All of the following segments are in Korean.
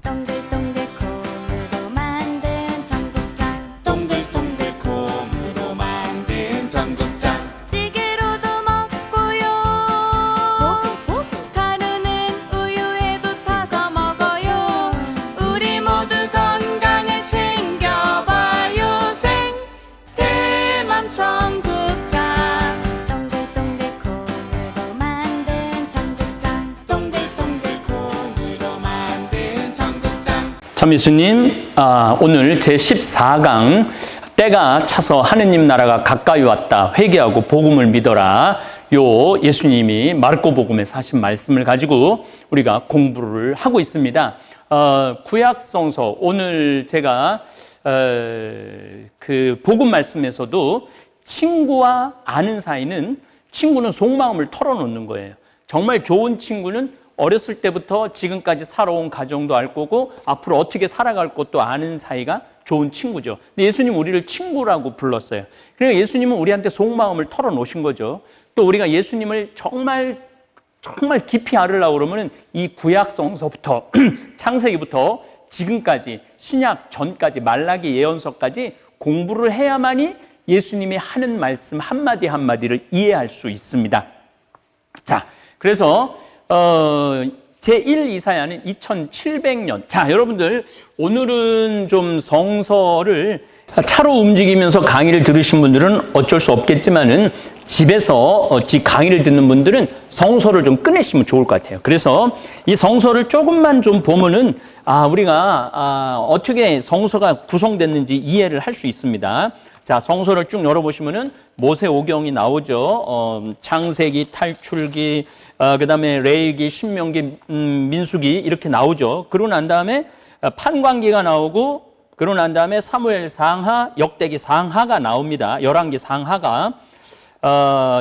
동글동글 콩으로 만든 청국장 동글동글 콩으로 만든 청국장 찌개로도 먹고요 가루는 우유에도 타서 먹어요 우리 모두 건강을 챙겨봐요 생태맘 청국장 동글동글 콩으로 만든 청국장 동글동글 콩으로 만든 청국장 참미수님, 오늘 제14강 때가 차서 하느님 나라가 가까이 왔다. 회개하고 복음을 믿어라. 요 예수님이 마르코 복음에서 하신 말씀을 가지고 우리가 공부를 하고 있습니다. 구약성서 오늘 제가 그 복음 말씀에서도 친구와 아는 사이는 친구는 속마음을 털어놓는 거예요. 정말 좋은 친구는 어렸을 때부터 지금까지 살아온 가정도 알 거고 앞으로 어떻게 살아갈 것도 아는 사이가 좋은 친구죠. 근데 예수님은 우리를 친구라고 불렀어요. 그러니까 예수님은 우리한테 속마음을 털어놓으신 거죠. 또 우리가 예수님을 정말 깊이 알으려고 그러면 이 구약성서부터 창세기부터 지금까지 신약 전까지 말라기 예언서까지 공부를 해야만이 예수님이 하는 말씀 한마디 한마디를 이해할 수 있습니다. 자, 그래서 제1 이사야는 2700년. 자, 여러분들 오늘은 좀 성서를 차로 움직이면서 강의를 들으신 분들은 어쩔 수 없겠지만은 집에서 강의를 듣는 분들은 성서를 좀 꺼내시면 좋을 것 같아요. 그래서 이 성서를 조금만 좀 보면은 우리가 어떻게 성서가 구성됐는지 이해를 할 수 있습니다. 자, 성서를 쭉 열어보시면은 모세오경이 나오죠. 창세기, 탈출기, 그다음에 레위기, 신명기, 민수기 이렇게 나오죠. 그러고 난 다음에 판관기가 나오고 그러고 난 다음에 사무엘 상하, 역대기 상하가 나옵니다. 열왕기 상하가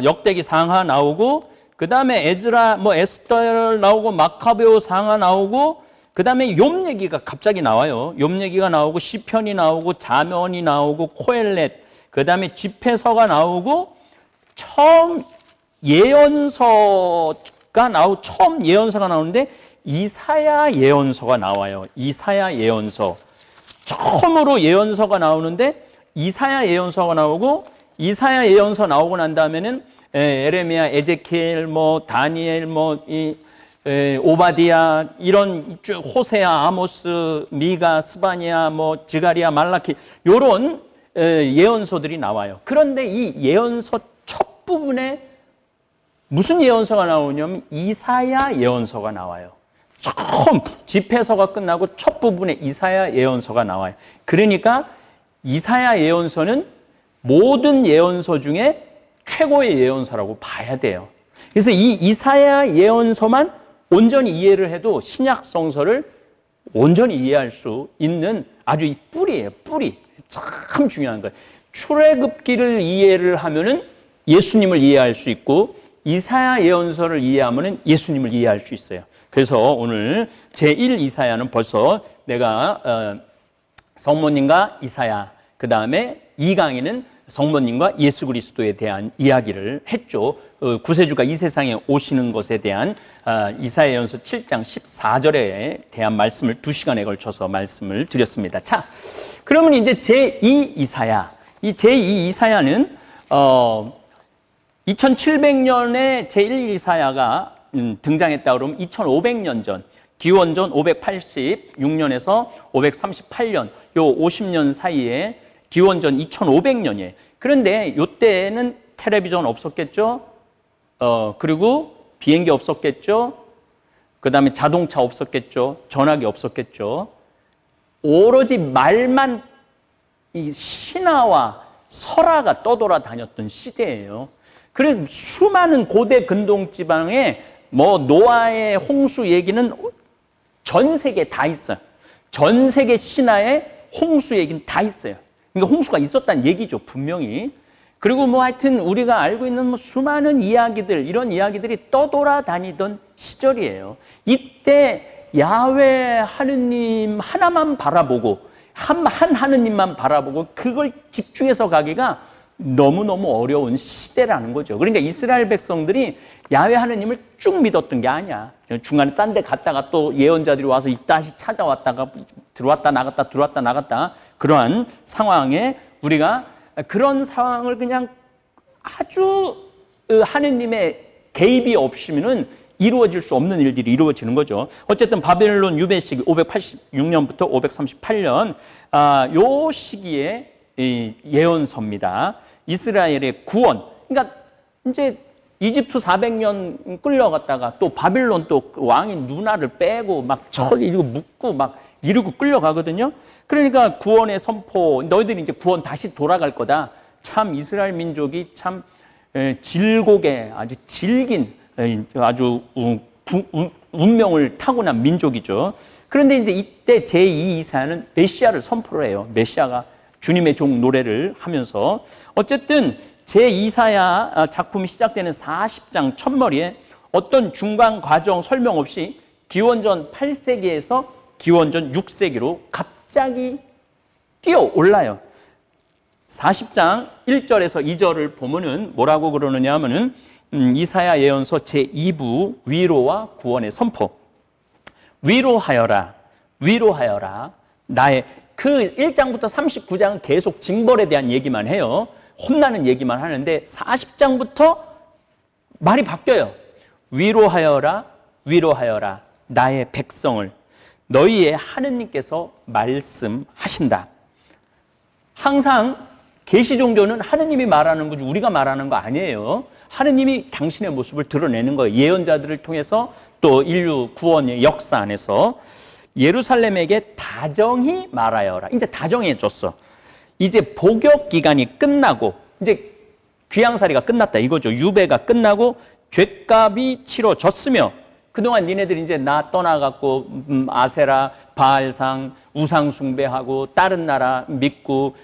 역대기 상하 나오고 그다음에 에즈라 에스더 나오고 마카베오 상하 나오고 그다음에 욥 얘기가 갑자기 나와요. 욥 얘기가 나오고 시편이 나오고 잠언이 나오고 코엘렛 그다음에 집회서가 나오고 처음 예언서가 처음 예언서가 나오는데 이사야 예언서가 나와요. 이사야 예언서. 처음으로 예언서가 나오는데 이사야 예언서가 나오고 이사야 예언서 나오고 난 다음에는 에레미야, 에제키엘, 다니엘, 오바디아 이런 호세아, 아모스, 미가, 스바니아, 지가리아, 말라키 이런 예언서들이 나와요. 그런데 이 예언서 첫 부분에 무슨 예언서가 나오냐면 이사야 예언서가 나와요. 처음 집회서가 끝나고 첫 부분에 이사야 예언서가 나와요. 그러니까 이사야 예언서는 모든 예언서 중에 최고의 예언서라고 봐야 돼요. 그래서 이 이사야 예언서만 온전히 이해를 해도 신약 성서를 온전히 이해할 수 있는 아주 이 뿌리예요. 뿌리. 참 중요한 거예요. 출애굽기를 이해를 하면은 예수님을 이해할 수 있고 이사야 예언서를 이해하면은 예수님을 이해할 수 있어요. 그래서 오늘 제1 이사야는 벌써 내가 성모님과 이사야 그 다음에 2강에는 성모님과 예수 그리스도에 대한 이야기를 했죠. 구세주가 이 세상에 오시는 것에 대한 이사야 예언서 7장 14절에 대한 말씀을 2시간에 걸쳐서 말씀을 드렸습니다. 자, 그러면 이제 제2 이사야. 이 제2 이사야는 2700년에 제1 이사야가 등장했다 그러면 2500년 전, 기원전 586년에서 538년, 요 50년 사이에 기원전 2500년이에요. 그런데 이때는 텔레비전 없었겠죠? 그리고 비행기 없었겠죠? 그 다음에 자동차 없었겠죠? 전화기 없었겠죠? 오로지 말만 이 신화와 설화가 떠돌아다녔던 시대예요. 그래서 수많은 고대 근동 지방에 노아의 홍수 얘기는 전 세계에 다 있어요. 전 세계 신화에 홍수 얘기는 다 있어요. 그러니까 홍수가 있었다는 얘기죠, 분명히. 그리고 하여튼 우리가 알고 있는 수많은 이야기들, 이런 이야기들이 떠돌아다니던 시절이에요. 이때 야훼 하느님 하나만 바라보고 한 하느님만 바라보고 그걸 집중해서 가기가 너무너무 어려운 시대라는 거죠. 그러니까 이스라엘 백성들이 야훼 하느님을 쭉 믿었던 게 아니야. 중간에 딴 데 갔다가 또 예언자들이 와서 다시 찾아왔다가 들어왔다 나갔다 들어왔다 나갔다, 그러한 상황에 우리가 그런 상황을 그냥 아주 하느님의 개입이 없으면은 이루어질 수 없는 일들이 이루어지는 거죠. 어쨌든 바벨론 유배 시기 586년부터 538년 요 시기에 예언서입니다. 이스라엘의 구원. 그러니까 이제 이집트 400년 끌려갔다가 또 바빌론 또 왕이 누나를 빼고 막 저기 이러고 묶고 막 이러고 끌려가거든요. 그러니까 구원의 선포, 너희들이 이제 구원 다시 돌아갈 거다. 참 이스라엘 민족이 참 질곡에 아주 질긴 아주 운명을 타고난 민족이죠. 그런데 이제 이때 제2 이사야는 메시아를 선포를 해요. 메시아가 주님의 종 노래를 하면서 어쨌든 제2사야 작품이 시작되는 40장 첫머리에 어떤 중간 과정 설명 없이 기원전 8세기에서 기원전 6세기로 갑자기 뛰어 올라요. 40장 1절에서 2절을 보면은 뭐라고 그러느냐 하면은 이사야 예언서 제2부 위로와 구원의 선포. 위로하여라, 위로하여라. 나의 그 1장부터 39장은 계속 징벌에 대한 얘기만 해요. 혼나는 얘기만 하는데 40장부터 말이 바뀌어요. 위로하여라, 위로하여라. 나의 백성을. 너희의 하느님께서 말씀하신다. 항상 계시 종교는 하느님이 말하는 거지 우리가 말하는 거 아니에요. 하느님이 당신의 모습을 드러내는 거예요. 예언자들을 통해서 또 인류 구원의 역사 안에서 예루살렘에게 다정히 말하여라. 이제 다정해 줬어. 이제 복역 기간이 끝나고 이제 귀양살이가 끝났다 이거죠. 유배가 끝나고 죗값이 치러졌으며 그동안 니네들이 이제 나 떠나갖고 아세라, 바알상, 우상 숭배하고 다른 나라 믿고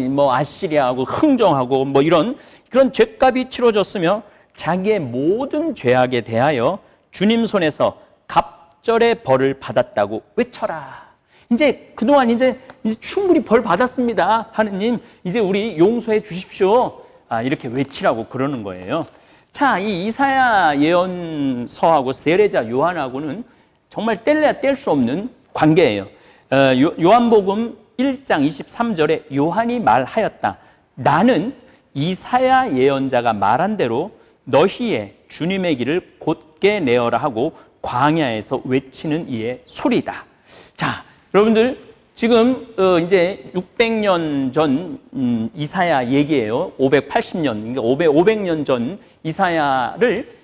뭐 아시리아하고 흥정하고 뭐 이런 그런 죗값이 치러졌으며 자기의 모든 죄악에 대하여 주님 손에서 갑절의 벌을 받았다고 외쳐라. 이제 그동안 이제 충분히 벌 받았습니다. 하느님 이제 우리 용서해 주십시오. 이렇게 외치라고 그러는 거예요. 자, 이 이사야 예언서하고 세례자 요한하고는 정말 뗄래야 뗄 수 없는 관계예요. 요한복음 1장 23절에 요한이 말하였다. 나는 이사야 예언자가 말한 대로 너희의 주님의 길을 곧게 내어라 하고 광야에서 외치는 이의 소리다. 자, 여러분들 지금 이제 600년 전 이사야 얘기예요. 580년, 그러니까 500년 전 이사야를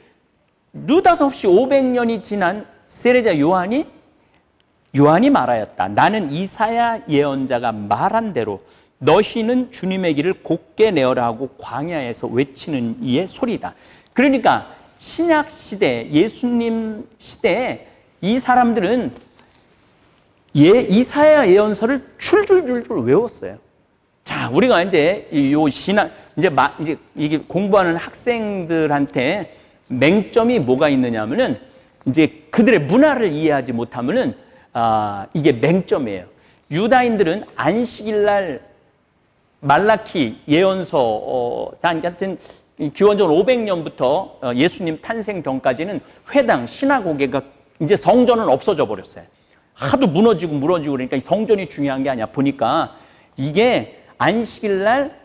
느닷없이 500년이 지난 세례자 요한이 말하였다. 나는 이사야 예언자가 말한 대로 너희는 주님의 길을 곧게 내어라 하고 광야에서 외치는 이의 소리다. 그러니까 신약 시대, 예수님 시대에 이 사람들은 이사야 예언서를 줄줄줄줄 외웠어요. 자, 우리가 이제 요 신학 이제 이게 공부하는 학생들한테 맹점이 뭐가 있느냐면은 이제 그들의 문화를 이해하지 못하면은 이게 맹점이에요. 유다인들은 안식일 날 말라키 예언서 하여튼 기원전 500년부터 예수님 탄생 전까지는 회당 시나고게가 이제 성전은 없어져 버렸어요. 하도 무너지고 그러니까 성전이 중요한 게 아니야. 보니까 이게 안식일 날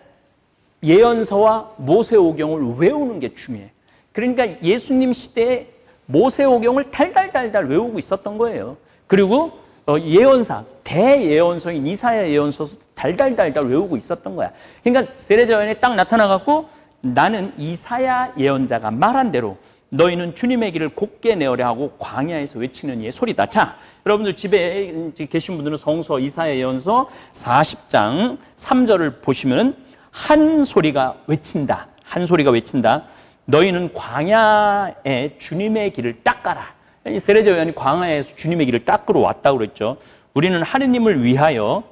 예언서와 모세오경을 외우는 게 중요해. 그러니까 예수님 시대에 모세오경을 달달달달 외우고 있었던 거예요. 그리고 예언사, 대예언서인 이사야 예언서도 달달달달 외우고 있었던 거야. 그러니까 세례자 요한이 딱 나타나갖고 나는 이사야 예언자가 말한 대로 너희는 주님의 길을 곧게 내어라 하고 광야에서 외치는 이의 소리다. 자, 여러분들 집에 계신 분들은 성서 이사야 예언서 40장 3절을 보시면 한 소리가 외친다. 한 소리가 외친다. 너희는 광야에 주님의 길을 닦아라. 세례자 요한이 광야에서 주님의 길을 닦으러 왔다고 그랬죠. 우리는 하느님을 위하여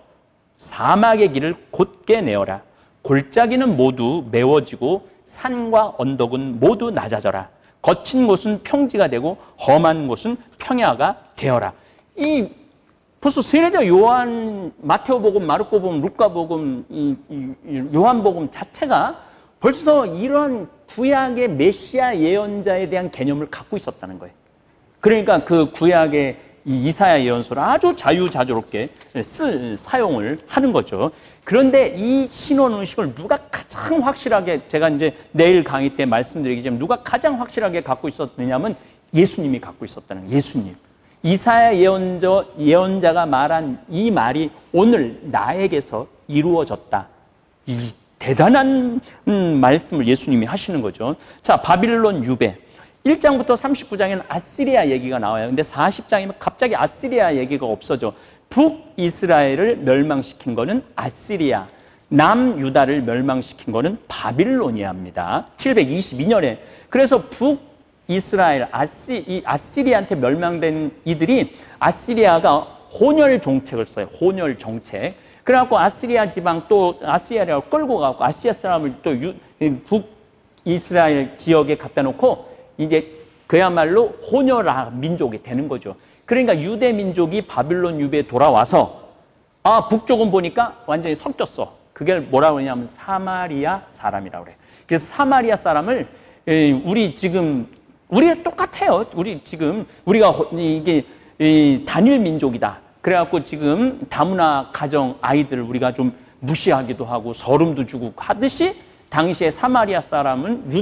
사막의 길을 곧게 내어라. 골짜기는 모두 메워지고 산과 언덕은 모두 낮아져라. 거친 곳은 평지가 되고 험한 곳은 평야가 되어라. 이 벌써 세례자 요한, 마테오복음, 마르코복음, 루카복음, 요한복음 자체가 벌써 이런 구약의 메시아 예언자에 대한 개념을 갖고 있었다는 거예요. 그러니까 그 구약의 이 이사야 예언서를 아주 자유자재롭게 사용을 하는 거죠. 그런데 이 신혼의식을 누가 가장 확실하게, 제가 이제 내일 강의 때 말씀드리겠지만 누가 가장 확실하게 갖고 있었느냐면 예수님이 갖고 있었다는 거예요. 예수님. 이사야 예언자가 말한 이 말이 오늘 나에게서 이루어졌다. 이 대단한 말씀을 예수님이 하시는 거죠. 자, 바빌론 유배. 1장부터 39장에는 아시리아 얘기가 나와요. 근데 40장이면 갑자기 아시리아 얘기가 없어져. 북이스라엘을 멸망시킨 거는 아시리아, 남유다를 멸망시킨 거는 바빌로니아입니다. 722년에. 그래서 북이스라엘, 아시리아한테 멸망된 이들이 아시리아가 혼혈 정책을 써요. 혼혈 정책. 그래갖고 아시리아 지방 또 아시리아를 끌고 가고 아시아 사람을 또 북이스라엘 지역에 갖다 놓고 이제 그야말로 혼혈 민족이 되는 거죠. 그러니까 유대 민족이 바빌론 유배에 돌아와서 북쪽은 보니까 완전히 섞였어. 그게 뭐라고 하냐면 사마리아 사람이라고 그래. 그래서 사마리아 사람을 우리가 똑같아요. 우리가 이게 단일 민족이다. 그래갖고 지금 다문화 가정 아이들을 우리가 좀 무시하기도 하고 서름도 주고 하듯이 당시에 사마리아 사람은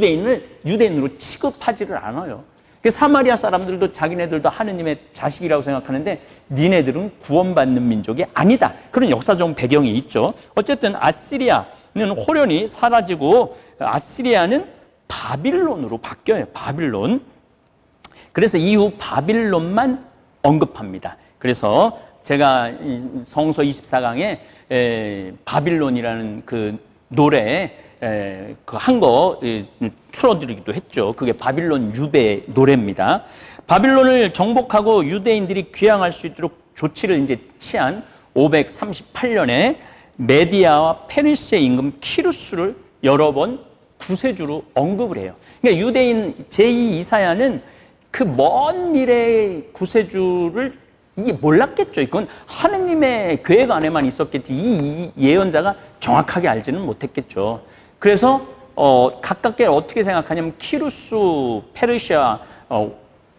유대인으로 취급하지를 않아요. 사마리아 사람들도 자기네들도 하느님의 자식이라고 생각하는데 니네들은 구원받는 민족이 아니다. 그런 역사적 배경이 있죠. 어쨌든 아시리아는 호련히 사라지고 아시리아는 바빌론으로 바뀌어요. 바빌론. 그래서 이후 바빌론만 언급합니다. 그래서 제가 성서 24강에 바빌론이라는 그 노래 한 거 틀어드리기도 했죠. 그게 바빌론 유배 노래입니다. 바빌론을 정복하고 유대인들이 귀향할 수 있도록 조치를 이제 취한 538년에 메디아와 페르시아 임금 키루스를 여러 번 구세주로 언급을 해요. 그러니까 유대인 제2 이사야는 그 먼 미래의 구세주를 이게 몰랐겠죠. 이건 하느님의 계획 안에만 있었겠지. 이 예언자가 정확하게 알지는 못했겠죠. 그래서 가깝게 어떻게 생각하냐면 키루스 페르시아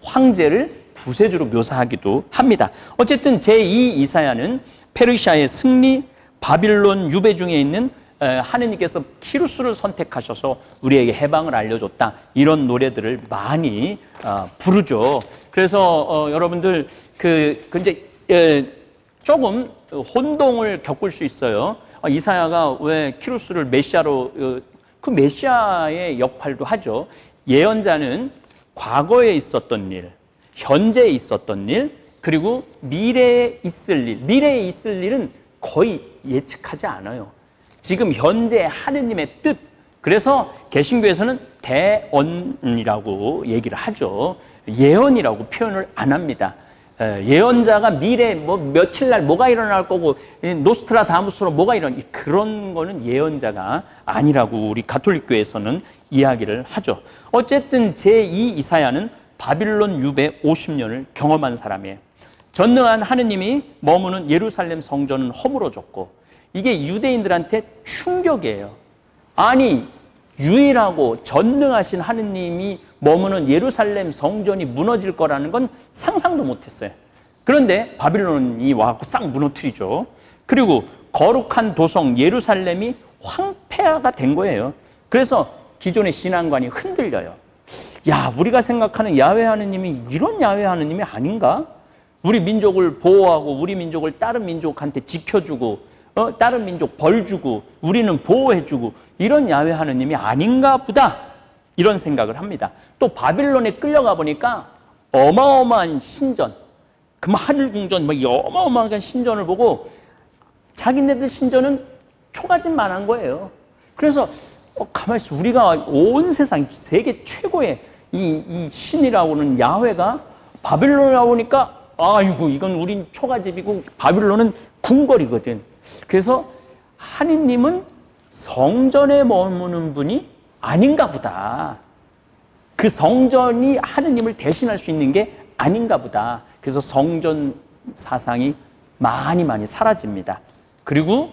황제를 구세주로 묘사하기도 합니다. 어쨌든 제2 이사야는 페르시아의 승리, 바빌론 유배 중에 있는 하느님께서 키루스를 선택하셔서 우리에게 해방을 알려줬다. 이런 노래들을 많이 부르죠. 그래서 여러분들 이제 조금 혼동을 겪을 수 있어요. 이사야가 왜 키루스를 메시아로 그 메시아의 역할도 하죠. 예언자는 과거에 있었던 일, 현재에 있었던 일, 그리고 미래에 있을 일. 미래에 있을 일은 거의 예측하지 않아요. 지금 현재 하느님의 뜻. 그래서 개신교에서는 대언이라고 얘기를 하죠. 예언이라고 표현을 안 합니다. 예언자가 미래 며칠 날 뭐가 일어날 거고 노스트라다무스로 뭐가 그런 거는 예언자가 아니라고 우리 가톨릭교에서는 이야기를 하죠. 어쨌든 제2 이사야는 바빌론 유배 50년을 경험한 사람이에요. 전능한 하느님이 머무는 예루살렘 성전은 허물어졌고 이게 유대인들한테 충격이에요. 아니 유일하고 전능하신 하느님이 머무는 예루살렘 성전이 무너질 거라는 건 상상도 못했어요. 그런데 바빌론이 와서 싹 무너뜨리죠. 그리고 거룩한 도성 예루살렘이 황폐화가 된 거예요. 그래서 기존의 신앙관이 흔들려요. 야, 우리가 생각하는 야훼 하느님이 이런 야훼 하느님이 아닌가? 우리 민족을 보호하고 우리 민족을 다른 민족한테 지켜주고 다른 민족 벌 주고 우리는 보호해 주고 이런 야훼 하느님이 아닌가 보다 이런 생각을 합니다. 또 바빌론에 끌려가 보니까 어마어마한 신전, 그 하늘궁전 이 어마어마한 신전을 보고 자기네들 신전은 초가집만한 거예요. 그래서 가만히 있어, 우리가 온 세상 세계 최고의 이 신이라고는 야훼가 바빌론에 오니까 아이고 이건 우린 초가집이고 바빌론은 궁궐이거든. 그래서 하느님은 성전에 머무는 분이 아닌가 보다. 그 성전이 하느님을 대신할 수 있는 게 아닌가 보다. 그래서 성전 사상이 많이 사라집니다. 그리고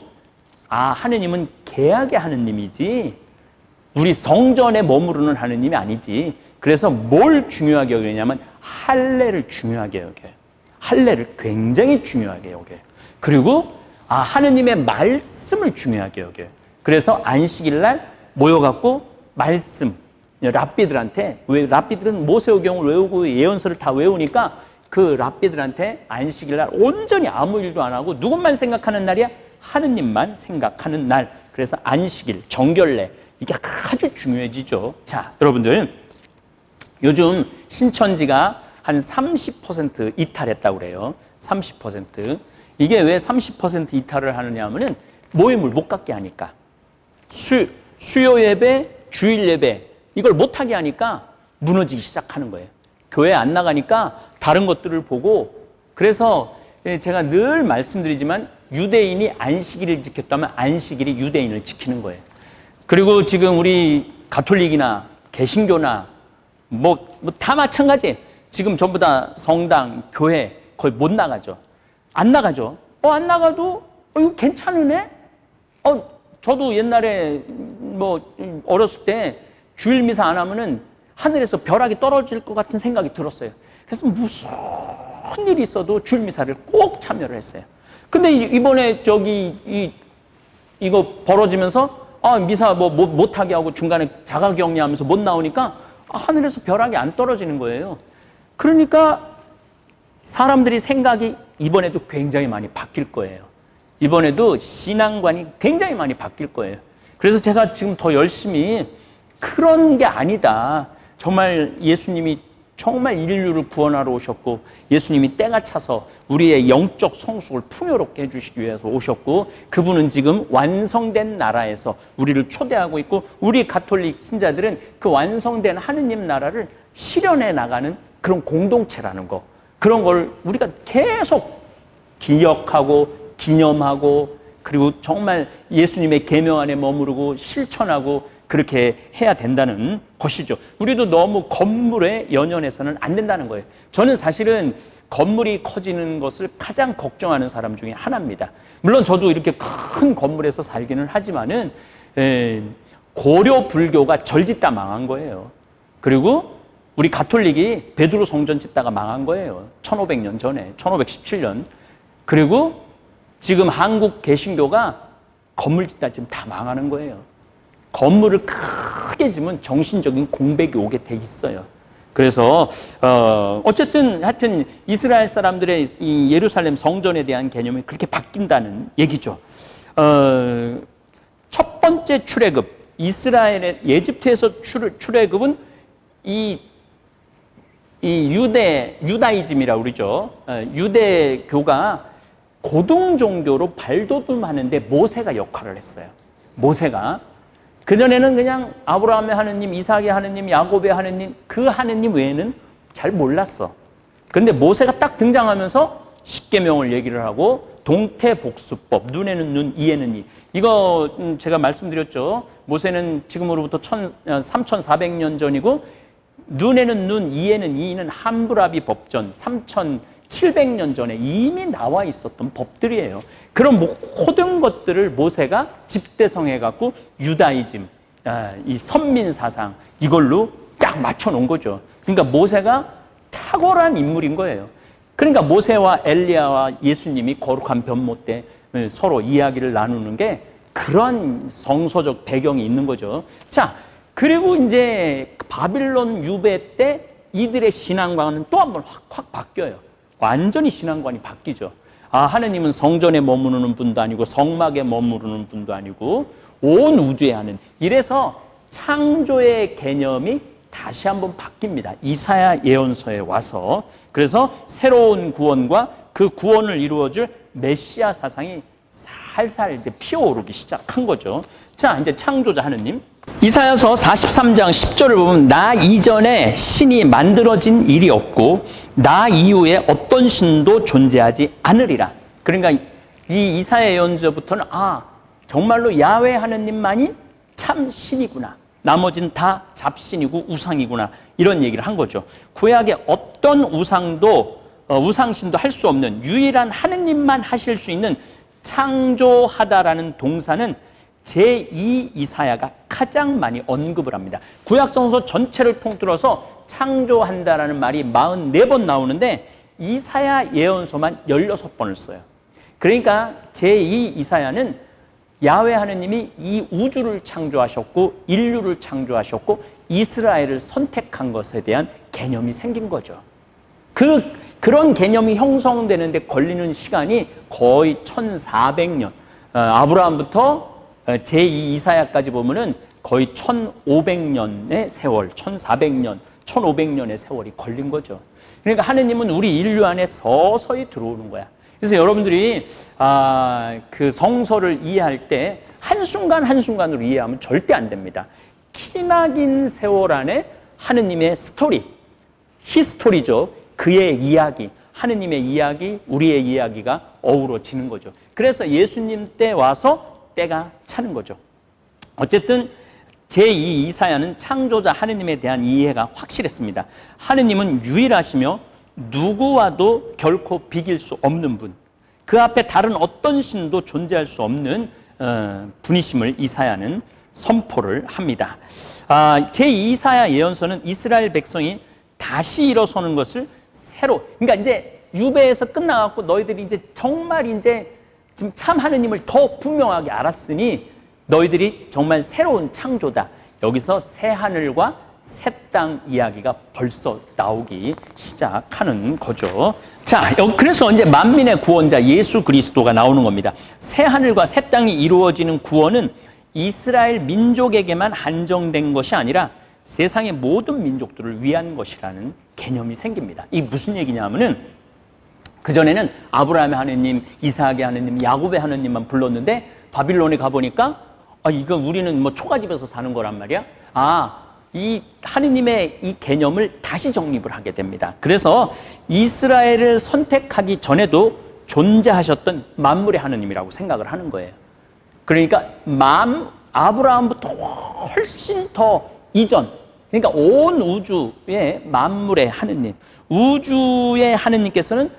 하느님은 계약의 하느님이지 우리 성전에 머무르는 하느님이 아니지. 그래서 뭘 중요하게 여기냐면 할례를 중요하게 여겨요. 할례를 굉장히 중요하게 여겨요. 그리고 하느님의 말씀을 중요하게 여겨요. 그래서 안식일 날 모여갖고 말씀, 랍비들한테, 왜 랍비들은 모세오경을 외우고 예언서를 다 외우니까 그 랍비들한테 안식일 날 온전히 아무 일도 안 하고 누구만 생각하는 날이야? 하느님만 생각하는 날. 그래서 안식일, 정결례, 이게 아주 중요해지죠. 자, 여러분들, 요즘 신천지가 한 30% 이탈했다고 그래요. 30%. 이게 왜 30% 이탈을 하느냐 하면은 모임을 못 갖게 하니까. 수요 예배, 주일 예배, 이걸 못하게 하니까 무너지기 시작하는 거예요. 교회 안 나가니까 다른 것들을 보고, 그래서 제가 늘 말씀드리지만 유대인이 안식일을 지켰다면 안식일이 유대인을 지키는 거예요. 그리고 지금 우리 가톨릭이나 개신교나 뭐 다 마찬가지예요. 지금 전부 다 성당, 교회 거의 못 나가죠. 안 나가죠. 안 나가도 이거 괜찮으네? 저도 옛날에 뭐 어렸을 때 주일 미사 안 하면은 하늘에서 벼락이 떨어질 것 같은 생각이 들었어요. 그래서 무슨 일이 있어도 주일 미사를 꼭 참여를 했어요. 근데 이번에 이거 벌어지면서 미사 뭐 못하게 하고 중간에 자가격리하면서 못 나오니까 하늘에서 벼락이 안 떨어지는 거예요. 그러니까 사람들이 생각이 이번에도 굉장히 많이 바뀔 거예요. 이번에도 신앙관이 굉장히 많이 바뀔 거예요. 그래서 제가 지금 더 열심히 그런 게 아니다. 정말 예수님이 정말 인류를 구원하러 오셨고 예수님이 때가 차서 우리의 영적 성숙을 풍요롭게 해주시기 위해서 오셨고 그분은 지금 완성된 나라에서 우리를 초대하고 있고 우리 가톨릭 신자들은 그 완성된 하느님 나라를 실현해 나가는 그런 공동체라는 거, 그런 걸 우리가 계속 기억하고 기념하고 그리고 정말 예수님의 계명 안에 머무르고 실천하고 그렇게 해야 된다는 것이죠. 우리도 너무 건물에 연연해서는 안 된다는 거예요. 저는 사실은 건물이 커지는 것을 가장 걱정하는 사람 중에 하나입니다. 물론 저도 이렇게 큰 건물에서 살기는 하지만은 고려 불교가 절 짓다 망한 거예요. 그리고 우리 가톨릭이 베드로 성전 짓다가 망한 거예요. 1500년 전에, 1517년. 그리고 지금 한국 개신교가 건물 짓다 지금 다 망하는 거예요. 건물을 크게 지면 정신적인 공백이 오게 돼 있어요. 그래서 어쨌든 하여튼 이스라엘 사람들의 이 예루살렘 성전에 대한 개념이 그렇게 바뀐다는 얘기죠. 첫 번째 출애굽, 이스라엘의 에집트에서 출애굽은 이 유다이즘이라고 그러죠. 유대교가 고등 종교로 발돋움하는데 모세가 역할을 했어요. 모세가 그전에는 그냥 아브라함의 하느님, 이삭의 하느님, 야곱의 하느님, 그 하느님 외에는 잘 몰랐어. 그런데 모세가 딱 등장하면서 십계명을 얘기를 하고 동태복수법, 눈에는 눈, 이에는 이. 이거 제가 말씀드렸죠. 모세는 지금으로부터 3400년 전이고 눈에는 눈, 이에는 이는 함부라비 법전 3700년 전에 이미 나와 있었던 법들이에요. 그런 모든 것들을 모세가 집대성해갖고 유다이즘, 이 선민사상 이걸로 딱 맞춰놓은 거죠. 그러니까 모세가 탁월한 인물인 거예요. 그러니까 모세와 엘리야와 예수님이 거룩한 변모 때 서로 이야기를 나누는 게 그런 성서적 배경이 있는 거죠. 자, 그리고 이제 바빌론 유배 때 이들의 신앙관은 또 한 번 확 바뀌어요. 완전히 신앙관이 바뀌죠. 하느님은 성전에 머무르는 분도 아니고 성막에 머무르는 분도 아니고 온 우주에 하는. 이래서 창조의 개념이 다시 한번 바뀝니다. 이사야 예언서에 와서. 그래서 새로운 구원과 그 구원을 이루어줄 메시아 사상이 살살 이제 피어오르기 시작한 거죠. 자, 이제 창조자 하느님. 이사야서 43장 10절을 보면 나 이전에 신이 만들어진 일이 없고 나 이후에 어떤 신도 존재하지 않으리라. 그러니까 이 이사야 예언서부터는 정말로 야훼 하느님만이 참 신이구나. 나머지는 다 잡신이고 우상이구나. 이런 얘기를 한 거죠. 구약의 어떤 우상도 우상신도 할 수 없는 유일한 하느님만 하실 수 있는 창조하다라는 동사는 제2 이사야가 가장 많이 언급을 합니다. 구약성서 전체를 통틀어서 창조한다라는 말이 44번 나오는데 이사야 예언서만 16번을 써요. 그러니까 제2 이사야는 야훼 하느님이 이 우주를 창조하셨고 인류를 창조하셨고 이스라엘을 선택한 것에 대한 개념이 생긴 거죠. 그런 개념이 형성되는데 걸리는 시간이 거의 1400년, 아브라함부터 제2 이사야까지 보면은 거의 1500년의 세월, 1400년, 1500년의 세월이 걸린 거죠. 그러니까 하느님은 우리 인류 안에 서서히 들어오는 거야. 그래서 여러분들이 그 성서를 이해할 때 한순간 한순간으로 이해하면 절대 안 됩니다. 기나긴 세월 안에 하느님의 스토리, 히스토리죠. 그의 이야기, 하느님의 이야기, 우리의 이야기가 어우러지는 거죠. 그래서 예수님 때 와서 때가 차는 거죠. 어쨌든 제2 이사야는 창조자 하느님에 대한 이해가 확실했습니다. 하느님은 유일하시며 누구와도 결코 비길 수 없는 분, 그 앞에 다른 어떤 신도 존재할 수 없는 분이심을 이사야는 선포를 합니다. 제2 이사야 예언서는 이스라엘 백성이 다시 일어서는 것을 그러니까 이제 유배에서 끝나갖고 너희들이 이제 정말 이제 지금 참 하느님을 더 분명하게 알았으니 너희들이 정말 새로운 창조다. 여기서 새 하늘과 새 땅 이야기가 벌써 나오기 시작하는 거죠. 자, 그래서 이제 만민의 구원자 예수 그리스도가 나오는 겁니다. 새 하늘과 새 땅이 이루어지는 구원은 이스라엘 민족에게만 한정된 것이 아니라 세상의 모든 민족들을 위한 것이라는 개념이 생깁니다. 이게 무슨 얘기냐면은 그전에는 아브라함의 하느님, 이삭의 하느님, 야곱의 하느님만 불렀는데 바빌론에 가보니까 이거 우리는 뭐 초가집에서 사는 거란 말이야. 이 하느님의 이 개념을 다시 정립을 하게 됩니다. 그래서 이스라엘을 선택하기 전에도 존재하셨던 만물의 하느님이라고 생각을 하는 거예요. 그러니까 아브라함부터 훨씬 더 이전, 그러니까 온 우주의 만물의 하느님, 우주의 하느님께서는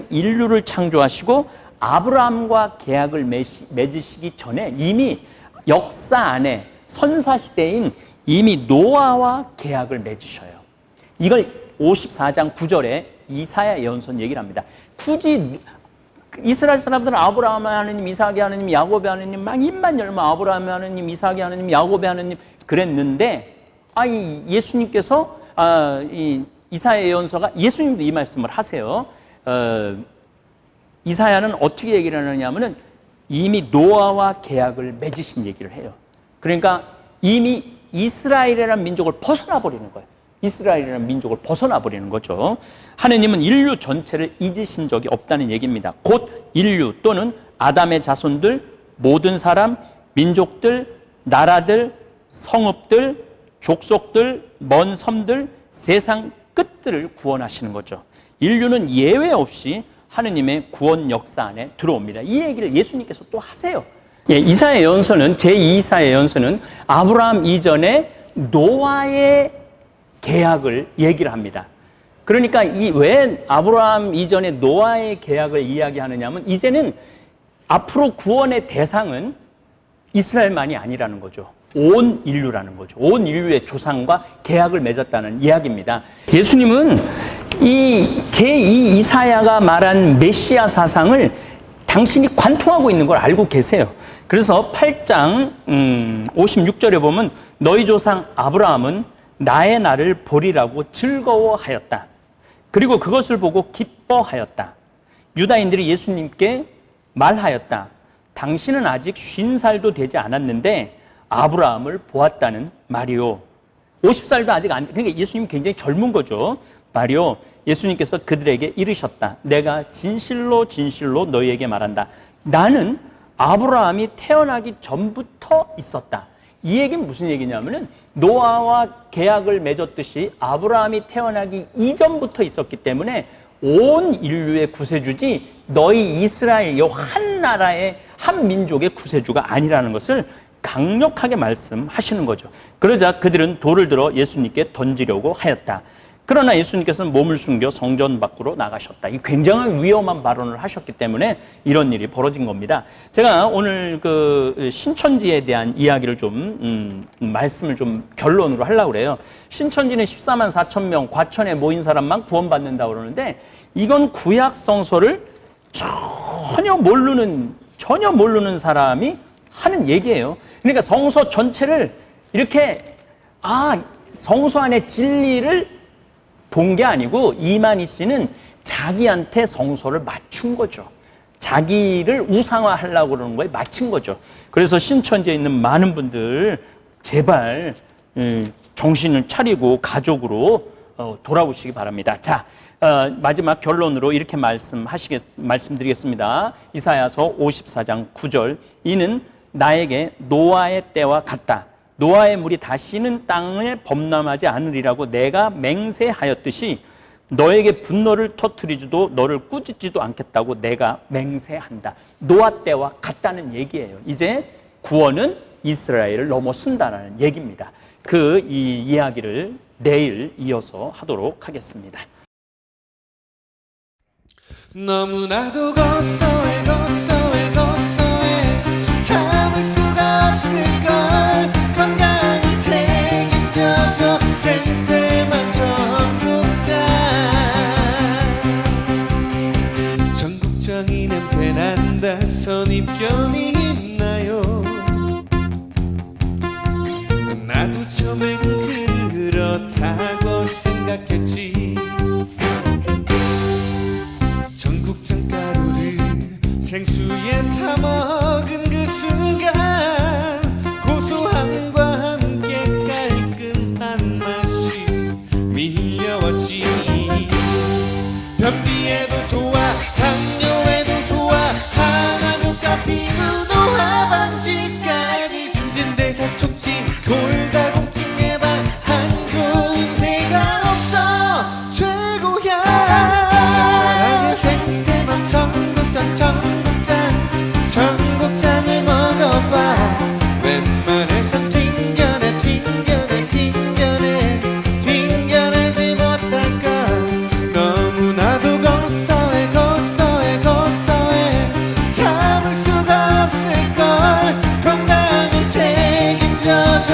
인류를 창조하시고 아브라함과 계약을 맺으시기 전에 이미 역사 안에 선사시대인 이미 노아와 계약을 맺으셔요. 이걸 54장 9절에 이사야 예언서 얘기를 합니다. 굳이 이스라엘 사람들은 아브라함의 하느님, 이삭의 하느님, 야곱의 하느님 막 입만 열면 아브라함의 하느님, 이삭의 하느님, 야곱의 하느님 그랬는데 예수님께서 이 이사야 예언서가 예수님도 이 말씀을 하세요. 이사야는 어떻게 얘기를 하느냐면은 이미 노아와 계약을 맺으신 얘기를 해요. 그러니까 이미 이스라엘이라는 민족을 벗어나 버리는 거예요. 이스라엘이라는 민족을 벗어나 버리는 거죠. 하느님은 인류 전체를 잊으신 적이 없다는 얘기입니다. 곧 인류 또는 아담의 자손들, 모든 사람, 민족들, 나라들, 성읍들, 족속들, 먼 섬들, 세상 끝들을 구원하시는 거죠. 인류는 예외 없이 하느님의 구원 역사 안에 들어옵니다. 이 얘기를 예수님께서 또 하세요. 이사야 예언서는 제2이사야 예언서는 아브라함 이전에 노아의 계약을 얘기를 합니다. 그러니까 왜 아브라함 이전에 노아의 계약을 이야기하느냐면 이제는 앞으로 구원의 대상은 이스라엘만이 아니라는 거죠. 온 인류라는 거죠. 온 인류의 조상과 계약을 맺었다는 이야기입니다. 예수님은 이 제2 이사야가 말한 메시아 사상을 당신이 관통하고 있는 걸 알고 계세요. 그래서 8장 56절에 보면 너희 조상 아브라함은 나의 날을 보리라고 즐거워하였다. 그리고 그것을 보고 기뻐하였다. 유다인들이 예수님께 말하였다. 당신은 아직 50살도 되지 않았는데 아브라함을 보았다는 말이요. 50살도 아직 안, 그러니까 예수님 굉장히 젊은 거죠. 말이요. 예수님께서 그들에게 이르셨다. 내가 진실로 진실로 너희에게 말한다. 나는 아브라함이 태어나기 전부터 있었다. 이 얘기는 무슨 얘기냐면은 노아와 계약을 맺었듯이 아브라함이 태어나기 이전부터 있었기 때문에 온 인류의 구세주지 너희 이스라엘 이 한 나라의 한 민족의 구세주가 아니라는 것을 강력하게 말씀하시는 거죠. 그러자 그들은 돌을 들어 예수님께 던지려고 하였다. 그러나 예수님께서는 몸을 숨겨 성전 밖으로 나가셨다. 이 굉장히 위험한 발언을 하셨기 때문에 이런 일이 벌어진 겁니다. 제가 오늘 그 신천지에 대한 이야기를 좀 말씀을 좀 결론으로 하려고 그래요. 신천지는 14만 4천 명 과천에 모인 사람만 구원받는다고 그러는데 이건 구약 성서를 전혀 모르는 사람이 하는 얘기예요. 그러니까 성서 전체를 이렇게 성서 안에 진리를 본 게 아니고 이만희 씨는 자기한테 성서를 맞춘 거죠. 자기를 우상화하려고 그러는 거에 맞춘 거죠. 그래서 신천지에 있는 많은 분들 제발 정신을 차리고 가족으로 돌아오시기 바랍니다. 자, 마지막 결론으로 이렇게 말씀드리겠습니다. 이사야서 54장 9절 이는 나에게 노아의 때와 같다. 노아의 물이 다시는 땅에 범람하지 않으리라고 내가 맹세하였듯이 너에게 분노를 터뜨리지도 너를 꾸짖지도 않겠다고 내가 맹세한다. 노아 때와 같다는 얘기예요. 이제 구원은 이스라엘을 넘어선다는 얘기입니다. 이 이야기를 내일 이어서 하도록 하겠습니다. 너무나도 고소해 참을 수가 없을걸 건강을 책임져줘 생태만 전국장이 냄새난다 선입견이 있나요 나도 처음엔 그렇다고 생각했지 전국장 가루를 생수에 타먹은 그 순간 고소함과 함께 깔끔한 맛이 밀려왔지 변비에도 좋아 당뇨에도 좋아 항암효과 피부 노화 방지까지 신진대사 촉진 골다공증 예방 안 좋은 데가 없어 최고야 사랑의 생태만 청국장을 먹어봐 웬만해선 튕겨내지 못할까 너무나도 고소해 참을 수가 없을걸 건강을 책임져줘